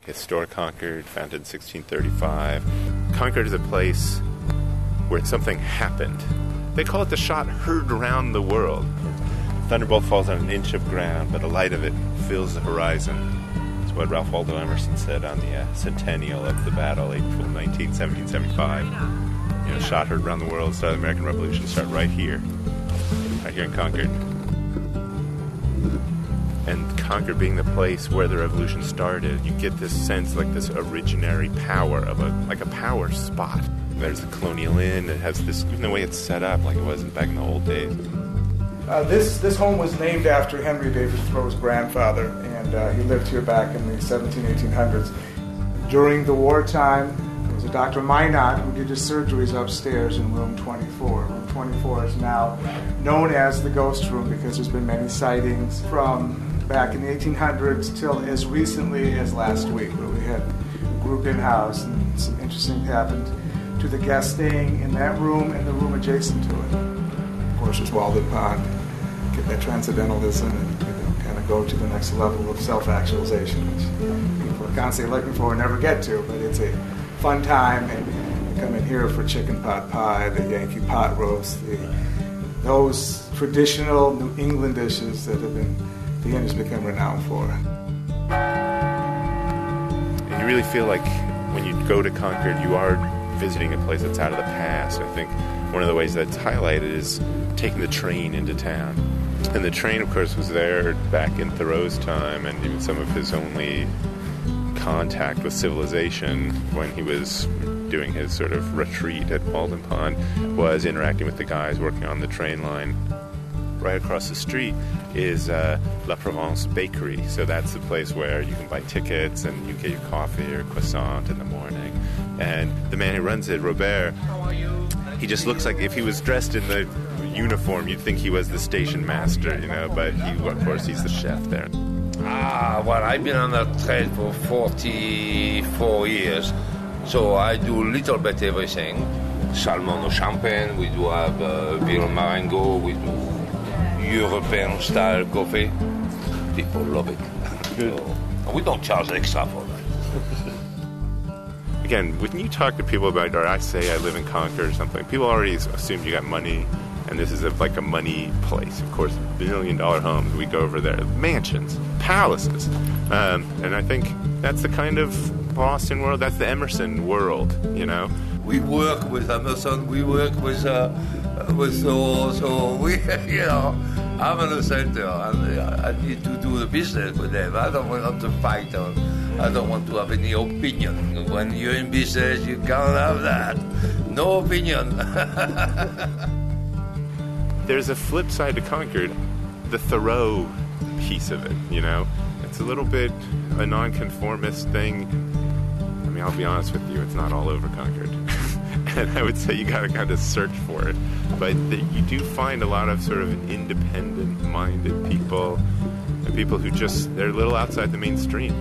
Historic Concord, founded in 1635. Concord is a place where something happened. They call it the shot heard around the world. Thunderbolt falls on an inch of ground, but the light of it fills the horizon. It's what Ralph Waldo Emerson said on the centennial of the battle, April 19, 1775. Shot heard around the world, start of the American Revolution, start right here in Concord. And Concord being the place where the revolution started, you get this sense, like this originary power of a power spot. There's the Colonial Inn. It has this, even the way it's set up, like it was back in the old days. This home was named after Henry David Thoreau's grandfather, and he lived here back in the 1800s. During the wartime, there was a Dr. Minot who did his surgeries upstairs in room 24. Room 24 is now known as the ghost room because there's been many sightings from back in the 1800s till as recently as last week, where we had a group in-house and some interesting happened to the guests staying in that room and the room adjacent to it. Of course, there's Walden Pond, get that transcendentalism and kind of go to the next level of self-actualization, which people are constantly looking for and never get to, but it's a fun time, and you come in here for chicken pot pie, the Yankee pot roast, those traditional New England dishes that the inn has become renowned for. And you really feel like when you go to Concord, you are visiting a place that's out of the past. I think one of the ways that's highlighted is taking the train into town. And the train, of course, was there back in Thoreau's time, and even some of his only contact with civilization when he was doing his sort of retreat at Walden Pond was interacting with the guys working on the train line. Right across the street is La Provence Bakery, so that's the place where you can buy tickets and you get your coffee or croissant in the morning. And the man who runs it, Robert, he just looks like if he was dressed in the uniform, you'd think he was the station master, but of course he's the chef there. Well, I've been on that trade for 44 years, so I do a little bit everything. Salmon or champagne, we do have Ville Marengo, we do European style coffee. People love it. Good. So, we don't charge extra for that. Again, when you talk to people about, or I say I live in Concord or something, people already assume you got money, and this is like a money place. Of course, $1 million homes, we go over there, mansions, palaces. And I think that's the kind of Boston world, that's the Emerson world, We work with Emerson, we work with Thoreau, so we, I'm in the center, and I need to do the business with them. I don't want to fight, I don't want to have any opinion. When you're in business, you can't have that. No opinion. There's a flip side to Concord, the Thoreau piece of it, It's a little bit a nonconformist thing. I mean, I'll be honest with you, it's not all over Concord. And I would say you got to kind of search for it. But you do find a lot of sort of independent-minded people, and people who they're a little outside the mainstream.